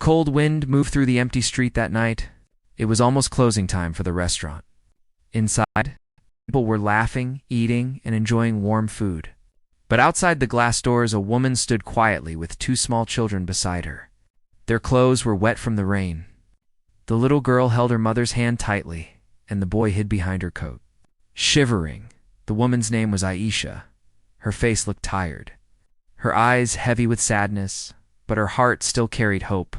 cold wind moved through the empty street that night. It was almost closing time for the restaurant. Inside, people were laughing, eating, and enjoying warm food. But outside the glass doors, a woman stood quietly with two small children beside her. Their clothes were wet from the rain. The little girl held her mother's hand tightly, and the boy hid behind her coat. Shivering, the woman's name was Aisha. Her face looked tired, her eyes heavy with sadness, but her heart still carried hope.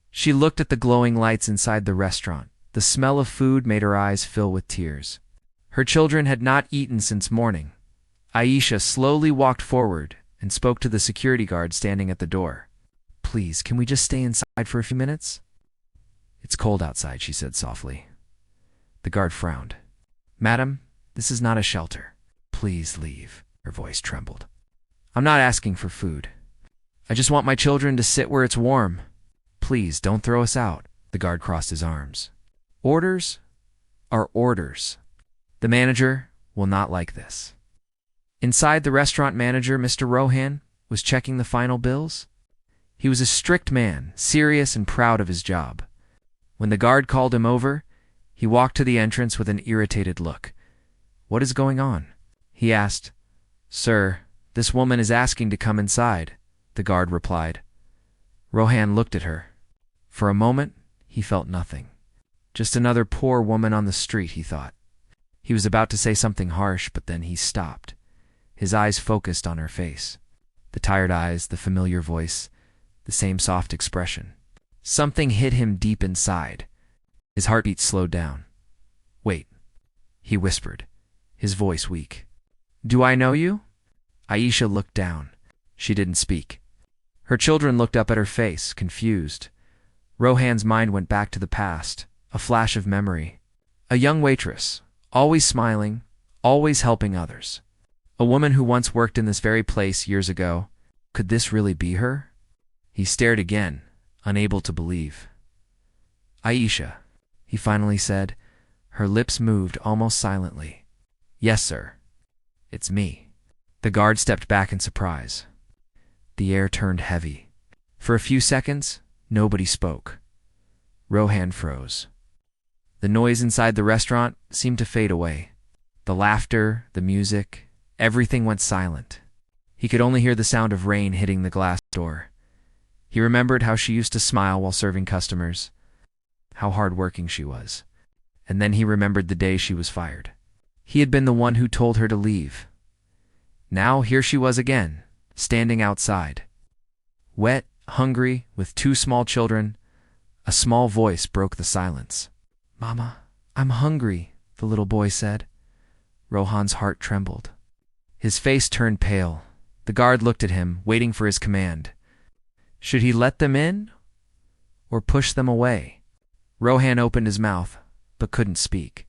She looked at the glowing lights inside the restaurant. The smell of food made her eyes fill with tears. Her children had not eaten since morning. Aisha slowly walked forward and spoke to the security guard standing at the door. "Please, can we just stay inside for a few minutes?" "It's cold outside," she said softly. The guard frowned. "Madam, this is not a shelter. Please leave." Her voice trembled. "I'm not asking for food. I just want my children to sit where it's warm. Please, don't throw us out." The guard crossed his arms. "Orders are orders. The manager will not like this." Inside, the restaurant manager, Mr. Rohan, was checking the final bills. He was a strict man, serious and proud of his job. When the guard called him over, he walked to the entrance with an irritated look. "What is going on?" he asked. "Sir, this woman is asking to come inside," the guard replied. Rohan looked at her. For a moment, he felt nothing. Just another poor woman on the street, he thought. He was about to say something harsh, but then he stopped. His eyes focused on her face. The tired eyes, the familiar voice, the same soft expression. Something hit him deep inside. His heartbeat slowed down. "Wait," he whispered, his voice weak. "Do I know you?" Aisha looked down. She didn't speak. Her children looked up at her face, confused. Rohan's mind went back to the past, a flash of memory. A young waitress, always smiling, always helping others. A woman who once worked in this very place years ago. Could this really be her? He stared again, unable to believe. "Aisha," he finally said. Her lips moved almost silently. "Yes, sir. It's me." The guard stepped back in surprise. The air turned heavy. For a few seconds, nobody spoke. Rohan froze. The noise inside the restaurant seemed to fade away. The laughter, the music, everything went silent. He could only hear the sound of rain hitting the glass door. He remembered how she used to smile while serving customers, how hard-working she was. And then he remembered the day she was fired. He had been the one who told her to leave. Now here she was again, standing outside. Wet, hungry, with two small children, a small voice broke the silence. "Mama, I'm hungry," the little boy said. Rohan's heart trembled. His face turned pale. The guard looked at him, waiting for his command. Should he let them in or push them away? Rohan opened his mouth, but couldn't speak.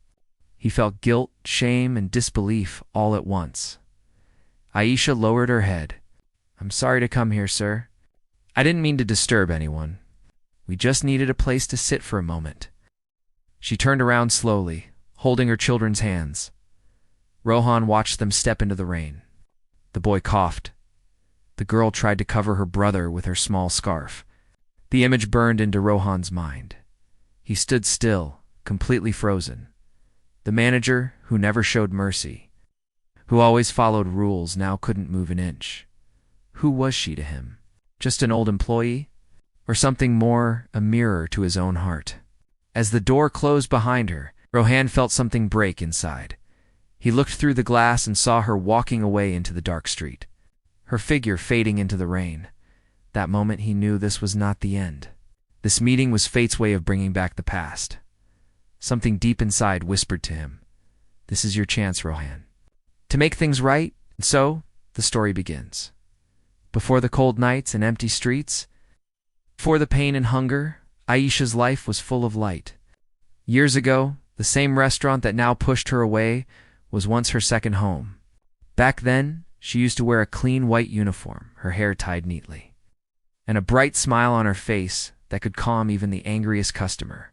He felt guilt, shame, and disbelief all at once. Aisha lowered her head. "I'm sorry to come here, sir. I didn't mean to disturb anyone. We just needed a place to sit for a moment." She turned around slowly, holding her children's hands. Rohan watched them step into the rain. The boy coughed. The girl tried to cover her brother with her small scarf. The image burned into Rohan's mind. He stood still, completely frozen. The manager, who never showed mercy, who always followed rules, now couldn't move an inch. Who was she to him? Just an old employee? Or something more, a mirror to his own heart? As the door closed behind her, Rohan felt something break inside. He looked through the glass and saw her walking away into the dark street, her figure fading into the rain. That moment he knew this was not the end. This meeting was fate's way of bringing back the past. Something deep inside whispered to him, "This is your chance, Rohan, to make things right." And so, the story begins. Before the cold nights and empty streets, before the pain and hunger, Aisha's life was full of light. Years ago, the same restaurant that now pushed her away was once her second home. Back then, she used to wear a clean white uniform, her hair tied neatly, and a bright smile on her face that could calm even the angriest customer.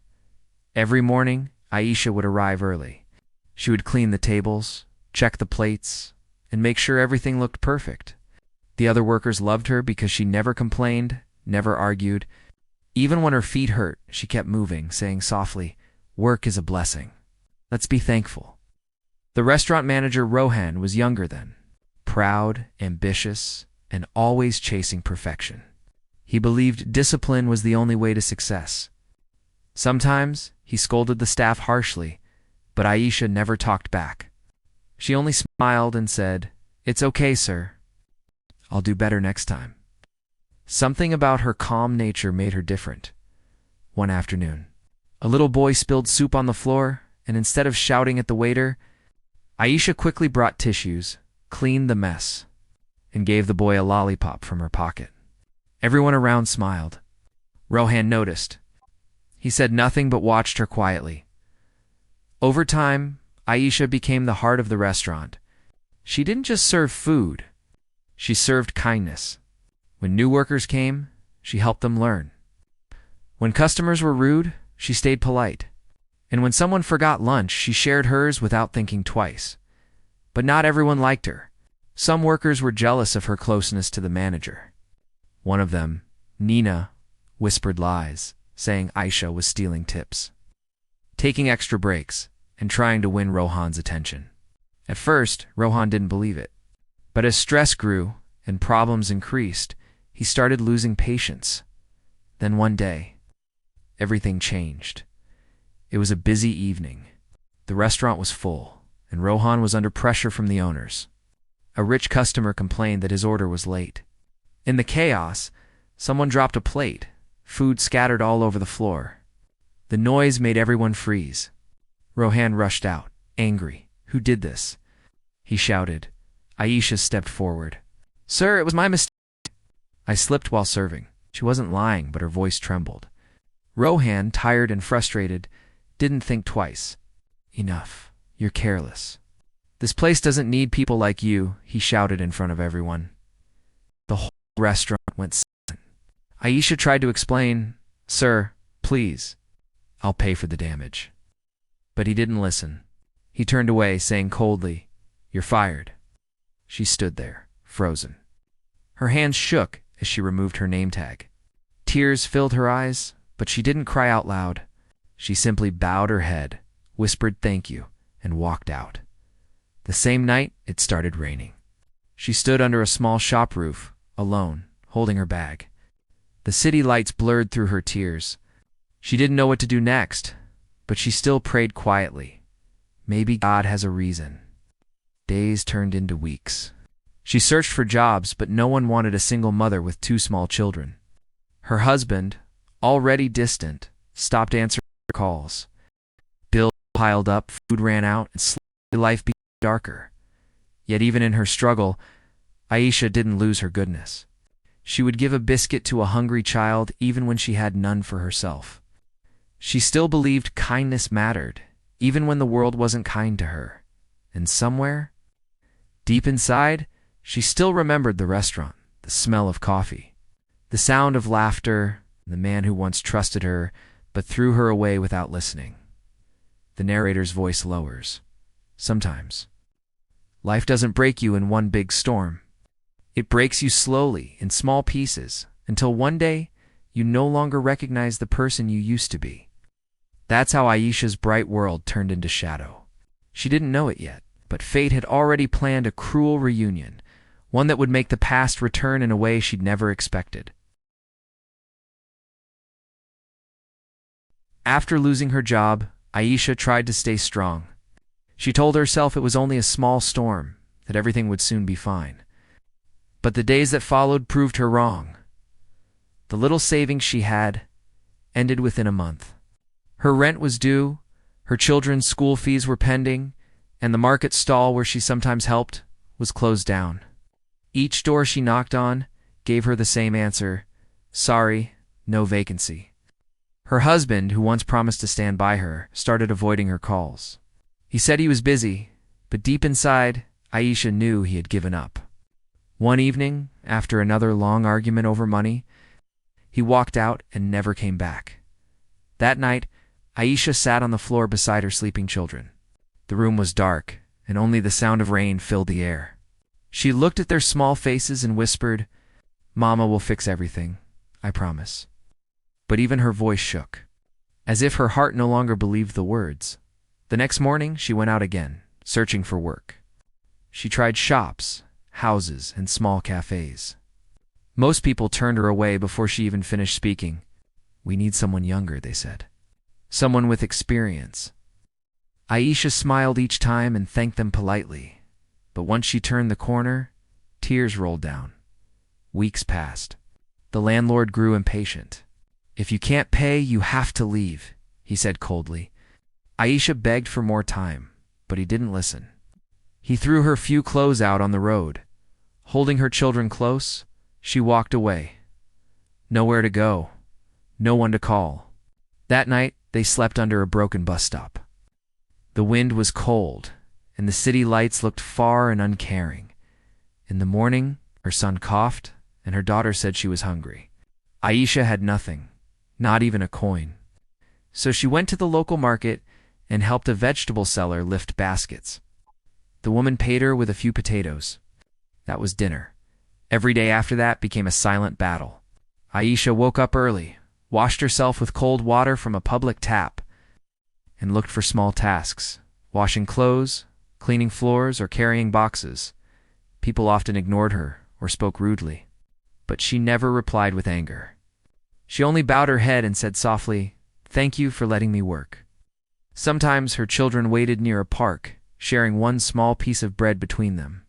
Every morning, Aisha would arrive early. She would clean the tables, check the plates, and make sure everything looked perfect. The other workers loved her because she never complained, never argued, Even when her feet hurt, she kept moving, saying softly, "Work is a blessing. Let's be thankful." The restaurant manager, Rohan, was younger then, proud, ambitious, and always chasing perfection. He believed discipline was the only way to success. Sometimes he scolded the staff harshly, but Aisha never talked back. She only smiled and said, "It's okay, sir. I'll do better next time." Something about her calm nature made her different. One afternoon, a little boy spilled soup on the floor, and instead of shouting at the waiter, Aisha quickly brought tissues, cleaned the mess, and gave the boy a lollipop from her pocket. Everyone around smiled. Rohan noticed. He said nothing but watched her quietly. Over time, Aisha became the heart of the restaurant. She didn't just serve food, she served kindness. When new workers came, she helped them learn. When customers were rude, she stayed polite. And when someone forgot lunch, she shared hers without thinking twice. But not everyone liked her. Some workers were jealous of her closeness to the manager. One of them, Nina, whispered lies, saying Aisha was stealing tips, taking extra breaks, and trying to win Rohan's attention. At first, Rohan didn't believe it. But as stress grew and problems increased, he started losing patience. Then one day, everything changed. It was a busy evening. The restaurant was full, and Rohan was under pressure from the owners. A rich customer complained that his order was late. In the chaos, someone dropped a plate. Food scattered all over the floor. The noise made everyone freeze. Rohan rushed out, angry. "Who did this?" he shouted. Aisha stepped forward. "Sir, it was my mistake. I slipped while serving." She wasn't lying, but her voice trembled. Rohan, tired and frustrated, didn't think twice. "Enough. You're careless. This place doesn't need people like you," he shouted in front of everyone. The whole restaurant went silent. Aisha tried to explain, "Sir, please, I'll pay for the damage." But he didn't listen. He turned away, saying coldly, "You're fired." She stood there, frozen. Her hands shook as she removed her name tag. Tears filled her eyes, but she didn't cry out loud. She simply bowed her head, whispered thank you, and walked out. The same night, it started raining. She stood under a small shop roof, alone, holding her bag. The city lights blurred through her tears. She didn't know what to do next, but she still prayed quietly. Maybe God has a reason. Days turned into weeks. She searched for jobs, but no one wanted a single mother with 2 small children. Her husband, already distant, stopped answering her calls. Bills piled up, food ran out, and slowly life became darker. Yet even in her struggle, Aisha didn't lose her goodness. She would give a biscuit to a hungry child even when she had none for herself. She still believed kindness mattered, even when the world wasn't kind to her. And somewhere, deep inside, she still remembered the restaurant, the smell of coffee, the sound of laughter, the man who once trusted her but threw her away without listening. The narrator's voice lowers. Sometimes, life doesn't break you in one big storm. It breaks you slowly in small pieces until one day you no longer recognize the person you used to be. That's how Aisha's bright world turned into shadow. She didn't know it yet, but fate had already planned a cruel reunion, one that would make the past return in a way she'd never expected. After losing her job, Aisha tried to stay strong. She told herself it was only a small storm, that everything would soon be fine. But the days that followed proved her wrong. The little savings she had ended within a month. Her rent was due, her children's school fees were pending, and the market stall where she sometimes helped was closed down. Each door she knocked on gave her the same answer: sorry, no vacancy. Her husband, who once promised to stand by her, started avoiding her calls. He said he was busy, but deep inside, Aisha knew he had given up. One evening, after another long argument over money, he walked out and never came back. That night, Aisha sat on the floor beside her sleeping children. The room was dark, and only the sound of rain filled the air. She looked at their small faces and whispered, "Mama will fix everything, I promise." but even her voice shook, as if her heart no longer believed the words. The next morning, she went out again, searching for work. She tried shops, houses, and small cafes. Most people turned her away before she even finished speaking. "We need someone younger," they said. "Someone with experience." Aisha smiled each time and thanked them politely. But once she turned the corner, tears rolled down. Weeks passed. The landlord grew impatient. "If you can't pay, you have to leave," he said coldly. Aisha begged for more time, but he didn't listen. He threw her few clothes out on the road. Holding her children close, she walked away. Nowhere to go, no one to call. That night, they slept under a broken bus stop. The wind was cold, and the city lights looked far and uncaring. In the morning, her son coughed, and her daughter said she was hungry. Aisha had nothing, not even a coin. So she went to the local market and helped a vegetable seller lift baskets. The woman paid her with a few potatoes. That was dinner. Every day after that became a silent battle. Aisha woke up early, washed herself with cold water from a public tap, and looked for small tasks, washing clothes, cleaning floors, or carrying boxes. People often ignored her or spoke rudely, but she never replied with anger. She only bowed her head and said softly, "Thank you for letting me work." Sometimes her children waited near a park, sharing one small piece of bread between them.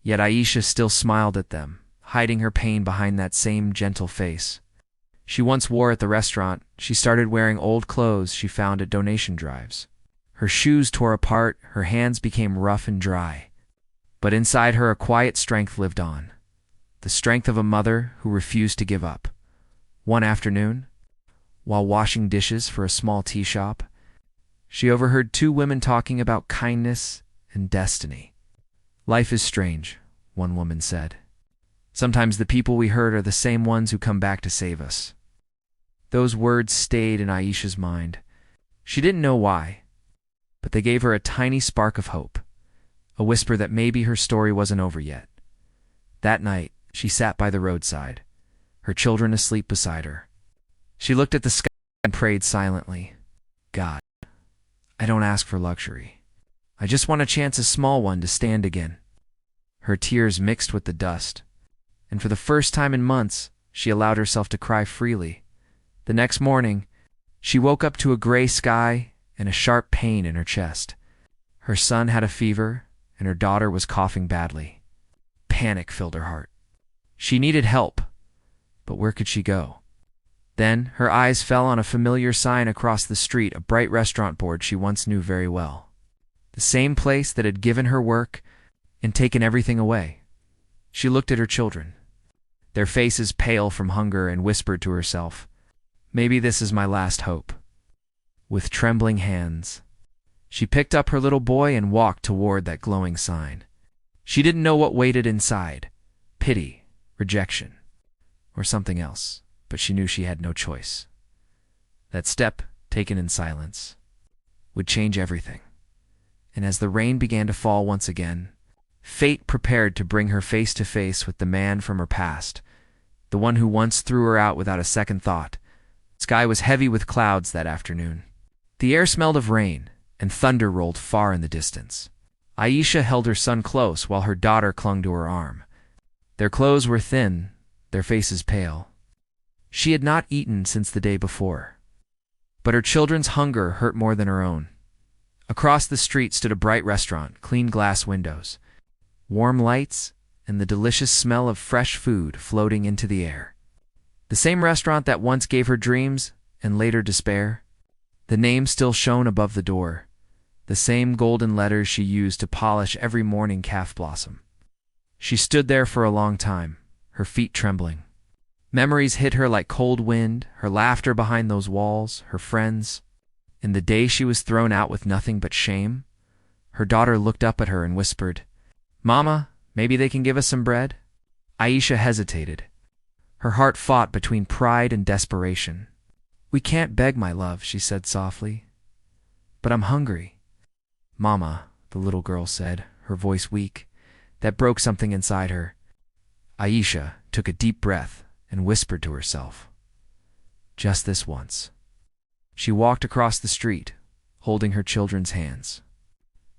Yet Aisha still smiled at them, hiding her pain behind that same gentle face. She once wore at the restaurant. She started wearing old clothes she found at donation drives. Her shoes tore apart, her hands became rough and dry. But inside her a quiet strength lived on. The strength of a mother who refused to give up. One afternoon, while washing dishes for a small tea shop, she overheard two women talking about kindness and destiny. "Life is strange," one woman said. "Sometimes the people we hurt are the same ones who come back to save us." Those words stayed in Aisha's mind. She didn't know why, but they gave her a tiny spark of hope, a whisper that maybe her story wasn't over yet. That night, she sat by the roadside, her children asleep beside her. She looked at the sky and prayed silently. "God, I don't ask for luxury. I just want a chance, a small one, to stand again." Her tears mixed with the dust, and for the first time in months, she allowed herself to cry freely. The next morning, she woke up to a gray sky and a sharp pain in her chest. Her son had a fever, and her daughter was coughing badly. Panic filled her heart. She needed help, but where could she go? Then her eyes fell on a familiar sign across the street, a bright restaurant board she once knew very well. The same place that had given her work and taken everything away. She looked at her children, their faces pale from hunger, and whispered to herself, "Maybe this is my last hope." With trembling hands, she picked up her little boy and walked toward that glowing sign. She didn't know what waited inside, pity, rejection, or something else, but she knew she had no choice. That step, taken in silence, would change everything. And as the rain began to fall once again, fate prepared to bring her face to face with the man from her past, the one who once threw her out without a second thought. The sky was heavy with clouds that afternoon. The air smelled of rain, and thunder rolled far in the distance. Aisha held her son close while her daughter clung to her arm. Their clothes were thin, their faces pale. She had not eaten since the day before. But her children's hunger hurt more than her own. Across the street stood a bright restaurant, clean glass windows, warm lights, and the delicious smell of fresh food floating into the air. The same restaurant that once gave her dreams and later despair. The name still shone above the door, the same golden letters she used to polish every morning calf blossom. She stood there for a long time, her feet trembling. Memories hit her like cold wind, her laughter behind those walls, her friends. And the day she was thrown out with nothing but shame, her daughter looked up at her and whispered, "Mama, maybe they can give us some bread?" Aisha hesitated. Her heart fought between pride and desperation. "We can't beg, my love," she said softly. "But I'm hungry." "Mama," the little girl said, her voice weak. That broke something inside her. Aisha took a deep breath and whispered to herself, Just this once. She walked across the street, holding her children's hands.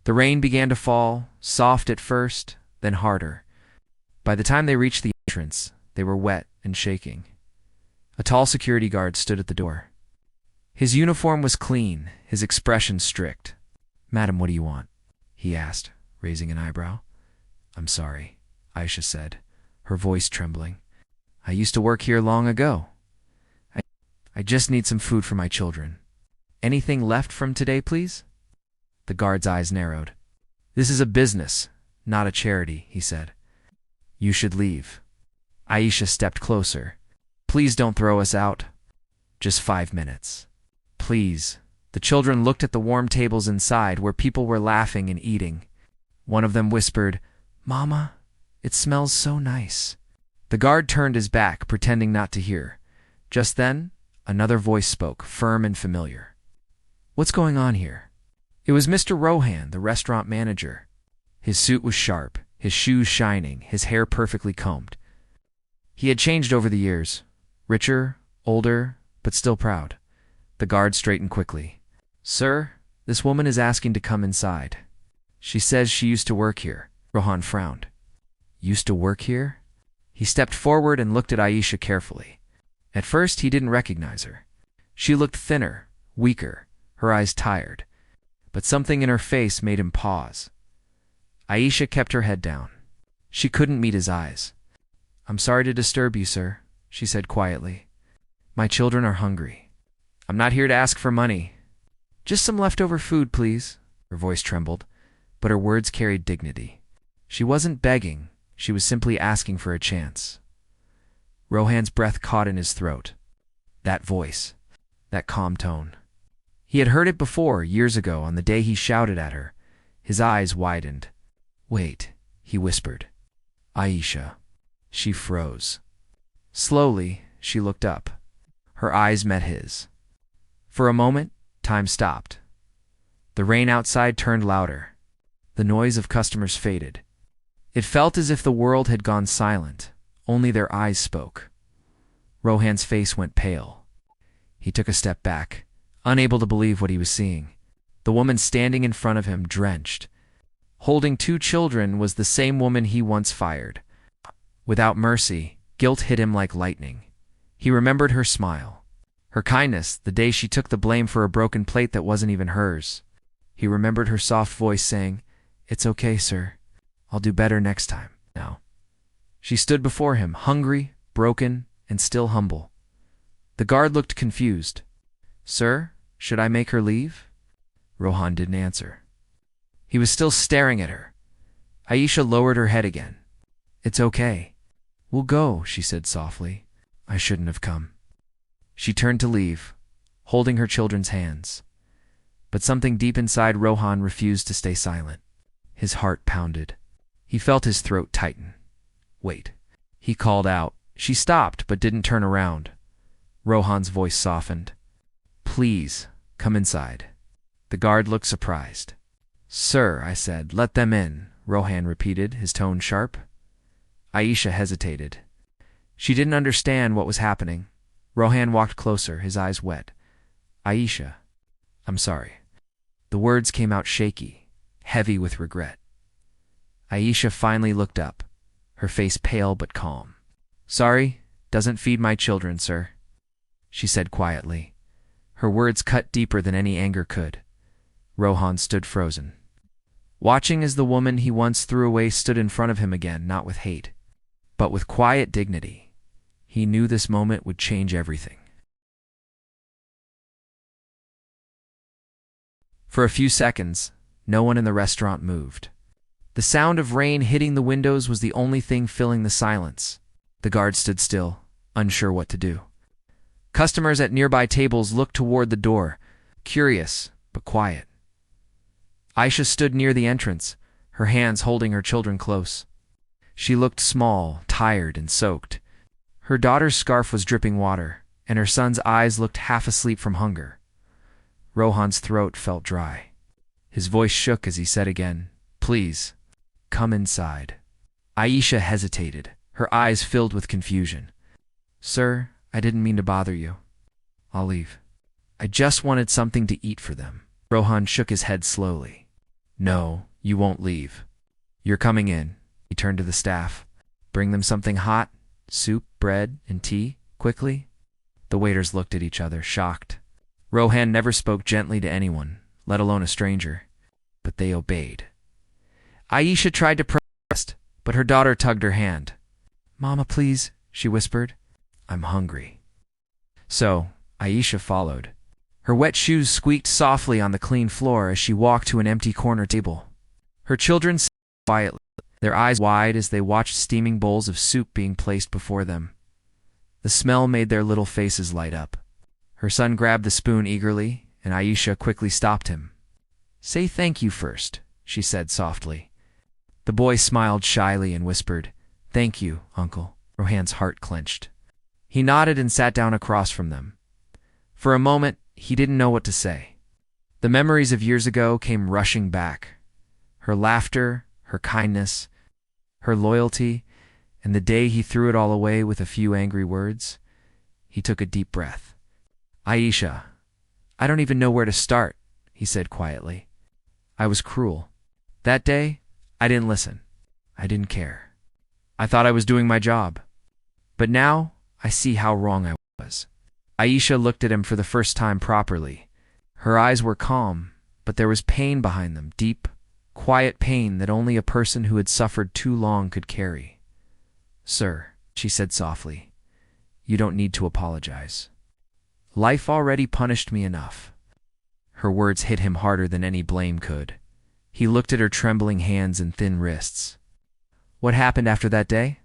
The rain began to fall, soft at first, then harder. By the time they reached the entrance, they were wet and shaking. A tall security guard stood at the door. His uniform was clean, his expression strict. "Madam, what do you want?" he asked, raising an eyebrow. "I'm sorry," Aisha said, her voice trembling. "I used to work here long ago. I just need some food for my children. Anything left from today, please?" The guard's eyes narrowed. "This is a business, not a charity," he said. "You should leave." Aisha stepped closer. "Please don't throw us out. Just 5 minutes. Please." The children looked at the warm tables inside where people were laughing and eating. One of them whispered, "Mama, it smells so nice." The guard turned his back, pretending not to hear. Just then, another voice spoke, firm and familiar. "What's going on here?" It was Mr. Rohan, the restaurant manager. His suit was sharp, his shoes shining, his hair perfectly combed. He had changed over the years, richer, older, but still proud. The guard straightened quickly. "Sir, this woman is asking to come inside. She says she used to work here." Rohan frowned. "Used to work here?" He stepped forward and looked at Aisha carefully. At first, he didn't recognize her. She looked thinner, weaker, her eyes tired. But something in her face made him pause. Aisha kept her head down. She couldn't meet his eyes. "I'm sorry to disturb you, sir," she said quietly. "My children are hungry. I'm not here to ask for money. Just some leftover food, please." Her voice trembled, but her words carried dignity. She wasn't begging, she was simply asking for a chance. Rohan's breath caught in his throat. That voice, that calm tone. He had heard it before, years ago, on the day he shouted at her. His eyes widened. "Wait," he whispered. "Aisha." She froze. Slowly, she looked up. Her eyes met his. For a moment, time stopped. The rain outside turned louder. The noise of customers faded. It felt as if the world had gone silent. Only their eyes spoke. Rohan's face went pale. He took a step back, unable to believe what he was seeing. The woman standing in front of him, drenched, holding 2 children, was the same woman he once fired. Without mercy, guilt hit him like lightning. He remembered her smile, her kindness the day she took the blame for a broken plate that wasn't even hers. He remembered her soft voice saying, "It's okay, sir. I'll do better next time." Now, she stood before him, hungry, broken, and still humble. The guard looked confused. "Sir, should I make her leave?" Rohan didn't answer. He was still staring at her. Aisha lowered her head again. "It's okay. We'll go," she said softly. "I shouldn't have come." She turned to leave, holding her children's hands. But something deep inside Rohan refused to stay silent. His heart pounded. He felt his throat tighten. "Wait," he called out. She stopped, but didn't turn around. Rohan's voice softened. "Please, come inside." The guard looked surprised. "Sir," I said, "let them in," Rohan repeated, his tone sharp. Aisha hesitated. She didn't understand what was happening. Rohan walked closer, his eyes wet. "Aisha, I'm sorry." The words came out shaky, heavy with regret. Aisha finally looked up, her face pale but calm. "Sorry, doesn't feed my children, sir," she said quietly. Her words cut deeper than any anger could. Rohan stood frozen, watching as the woman he once threw away stood in front of him again, not with hate, but with quiet dignity. He knew this moment would change everything. For a few seconds, no one in the restaurant moved. The sound of rain hitting the windows was the only thing filling the silence. The guard stood still, unsure what to do. Customers at nearby tables looked toward the door, curious but quiet. Aisha stood near the entrance, her hands holding her children close. She looked small, tired, and soaked. Her daughter's scarf was dripping water, and her son's eyes looked half asleep from hunger. Rohan's throat felt dry. His voice shook as he said again, "Please, come inside." Aisha hesitated, her eyes filled with confusion. "Sir, I didn't mean to bother you." I'll leave. I just wanted something to eat for them. Rohan shook his head slowly. No, you won't leave. You're coming in. He turned to the staff. Bring them something hot, soup, bread, and tea, quickly. The waiters looked at each other, shocked. Rohan never spoke gently to anyone, let alone a stranger. But they obeyed. Aisha tried to protest, but her daughter tugged her hand. Mama, please, she whispered. I'm hungry. So, Aisha followed. Her wet shoes squeaked softly on the clean floor as she walked to an empty corner table. Her children sat quietly, their eyes wide as they watched steaming bowls of soup being placed before them. The smell made their little faces light up. Her son grabbed the spoon eagerly, and Aisha quickly stopped him. Say thank you first, she said softly. The boy smiled shyly and whispered, Thank you, Uncle. Rohan's heart clenched. He nodded and sat down across from them. For a moment, he didn't know what to say. The memories of years ago came rushing back. Her laughter, her kindness, her loyalty, and the day he threw it all away with a few angry words. He took a deep breath. Aisha, I don't even know where to start, he said quietly. I was cruel. That day, I didn't listen. I didn't care. I thought I was doing my job. But now, I see how wrong I was. Aisha looked at him for the first time properly. Her eyes were calm, but there was pain behind them, deep, quiet pain that only a person who had suffered too long could carry. Sir, she said softly, you don't need to apologize. Life already punished me enough. Her words hit him harder than any blame could. He looked at her trembling hands and thin wrists. What happened after that day?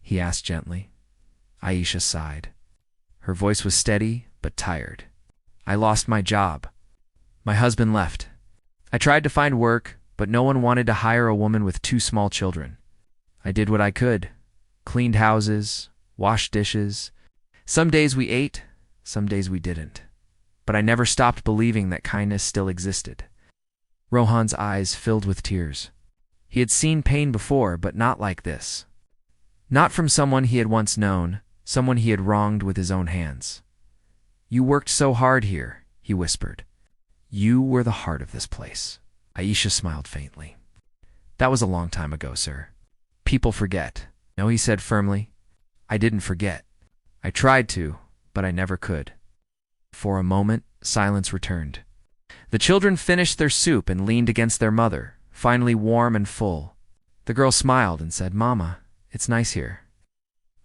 He asked gently. Aisha sighed. Her voice was steady, but tired. I lost my job. My husband left. I tried to find work, but no one wanted to hire a woman with 2 small children. I did what I could. Cleaned houses, washed dishes. Some days we ate, some days we didn't. But I never stopped believing that kindness still existed. Rohan's eyes filled with tears. He had seen pain before, but not like this. Not from someone he had once known, someone he had wronged with his own hands. You worked so hard here, he whispered. You were the heart of this place. Aisha smiled faintly. That was a long time ago, sir. People forget. No, he said firmly. I didn't forget. I tried to, but I never could. For a moment, silence returned. The children finished their soup and leaned against their mother, finally warm and full. The girl smiled and said, Mama, it's nice here.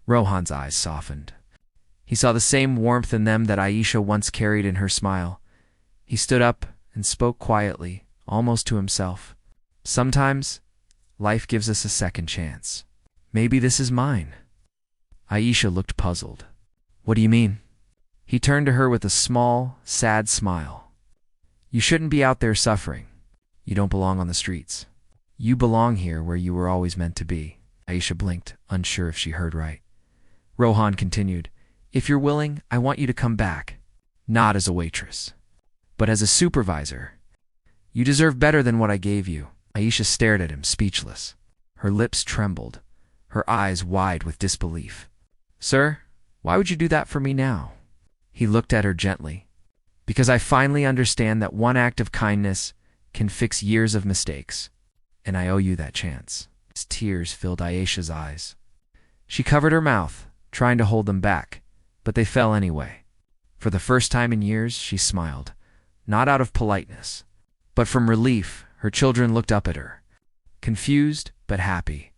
Rohan's eyes softened. He saw the same warmth in them that Aisha once carried in her smile. He stood up and spoke quietly, almost to himself. Sometimes, life gives us a second chance. Maybe this is mine. Aisha looked puzzled. What do you mean? He turned to her with a small, sad smile. You shouldn't be out there suffering. You don't belong on the streets. You belong here where you were always meant to be. Aisha blinked, unsure if she heard right. Rohan continued, If you're willing, I want you to come back. Not as a waitress, but as a supervisor. You deserve better than what I gave you. Aisha stared at him, speechless. Her lips trembled, her eyes wide with disbelief. Sir, why would you do that for me now? He looked at her gently. Because I finally understand that one act of kindness can fix years of mistakes, and I owe you that chance. Tears filled Aisha's eyes. She covered her mouth, trying to hold them back, but they fell anyway. For the first time in years, she smiled, not out of politeness, but from relief. Her children looked up at her, confused but happy.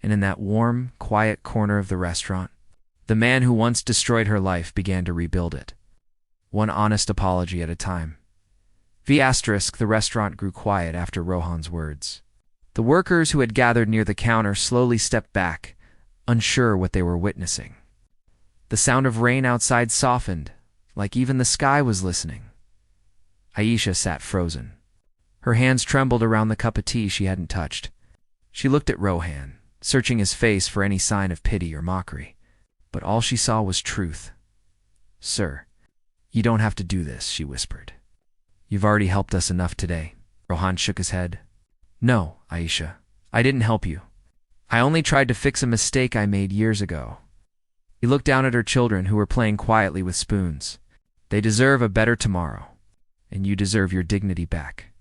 And in that warm, quiet corner of the restaurant, the man who once destroyed her life began to rebuild it, one honest apology at a time. The restaurant grew quiet after Rohan's words. The workers who had gathered near the counter slowly stepped back, unsure what they were witnessing. The sound of rain outside softened, like even the sky was listening. Aisha sat frozen. Her hands trembled around the cup of tea she hadn't touched. She looked at Rohan, searching his face for any sign of pity or mockery. But all she saw was truth. Sir, you don't have to do this, she whispered. You've already helped us enough today. Rohan shook his head. No, Aisha, I didn't help you. I only tried to fix a mistake I made years ago. He looked down at her children who were playing quietly with spoons. They deserve a better tomorrow, and you deserve your dignity back.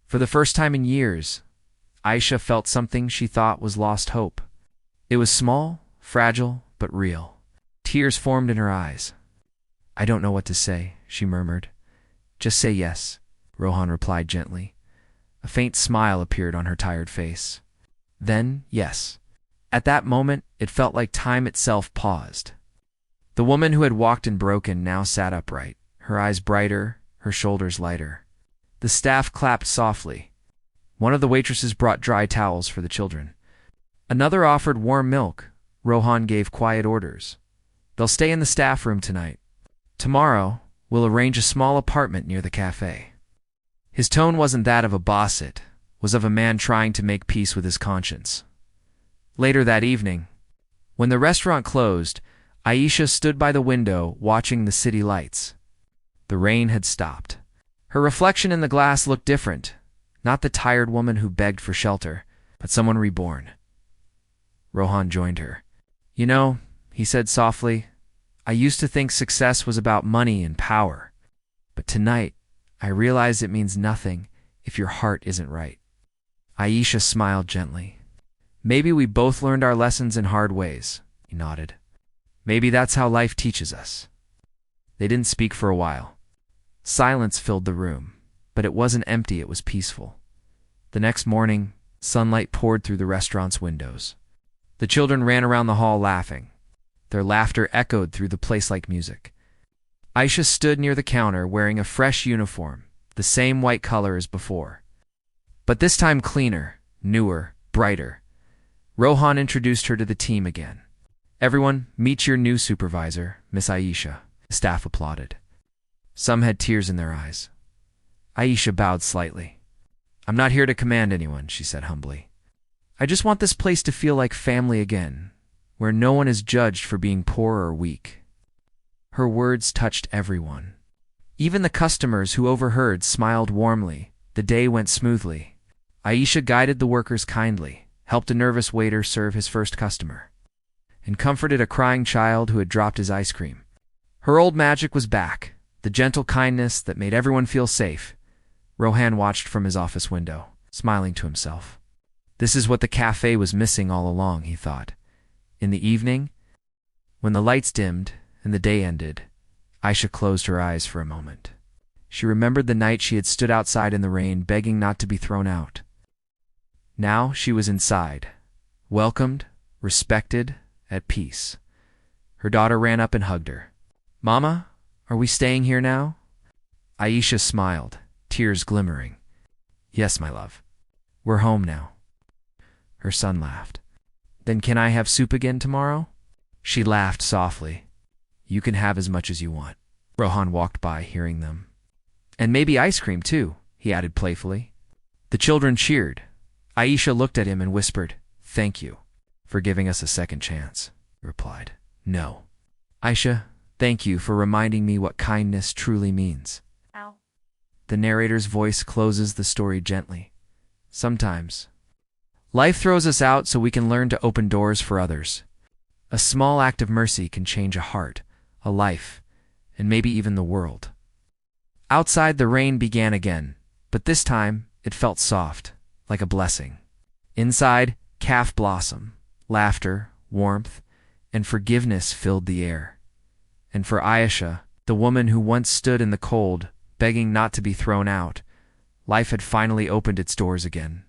For the first time in years, Aisha felt something she thought was lost hope. It was small, fragile, but real. Tears formed in her eyes. I don't know what to say, she murmured. Just say yes, Rohan replied gently. A faint smile appeared on her tired face. Then, yes. At that moment, it felt like time itself paused. The woman who had walked in broken now sat upright, her eyes brighter, her shoulders lighter. The staff clapped softly. One of the waitresses brought dry towels for the children. Another offered warm milk. Rohan gave quiet orders. They'll stay in the staff room tonight. Tomorrow, we'll arrange a small apartment near the cafe. His tone wasn't that of a boss, it was of a man trying to make peace with his conscience. Later that evening, when the restaurant closed, Aisha stood by the window watching the city lights. The rain had stopped. Her reflection in the glass looked different, not the tired woman who begged for shelter, but someone reborn. Rohan joined her. You know, he said softly, I used to think success was about money and power, but tonight I realize it means nothing if your heart isn't right. Aisha smiled gently. Maybe we both learned our lessons in hard ways, he nodded. Maybe that's how life teaches us. They didn't speak for a while. Silence filled the room, but it wasn't empty, it was peaceful. The next morning, sunlight poured through the restaurant's windows. The children ran around the hall laughing. Their laughter echoed through the place like music. Aisha stood near the counter wearing a fresh uniform, the same white color as before. But this time cleaner, newer, brighter. Rohan introduced her to the team again. Everyone, meet your new supervisor, Miss Aisha. The staff applauded. Some had tears in their eyes. Aisha bowed slightly. I'm not here to command anyone, she said humbly. I just want this place to feel like family again, where no one is judged for being poor or weak. Her words touched everyone. Even the customers who overheard smiled warmly. The day went smoothly. Aisha guided the workers kindly, helped a nervous waiter serve his first customer, and comforted a crying child who had dropped his ice cream. Her old magic was back, the gentle kindness that made everyone feel safe. Rohan watched from his office window, smiling to himself. This is what the cafe was missing all along, he thought. In the evening, when the lights dimmed and the day ended, Aisha closed her eyes for a moment. She remembered the night she had stood outside in the rain, begging not to be thrown out. Now she was inside, welcomed, respected, at peace. Her daughter ran up and hugged her. Mama, are we staying here now? Aisha smiled, tears glimmering. Yes, my love. We're home now. Her son laughed. Then can I have soup again tomorrow? She laughed softly. You can have as much as you want. Rohan walked by, hearing them. And maybe ice cream, too, he added playfully. The children cheered. Aisha looked at him and whispered, Thank you for giving us a second chance, he replied. No. Aisha, thank you for reminding me what kindness truly means. Ow. The narrator's voice closes the story gently. Sometimes, life throws us out so we can learn to open doors for others. A small act of mercy can change a heart, a life, and maybe even the world. Outside, the rain began again, but this time it felt soft, like a blessing. Inside, calf blossom, laughter, warmth, and forgiveness filled the air. And for Aisha, the woman who once stood in the cold, begging not to be thrown out, life had finally opened its doors again.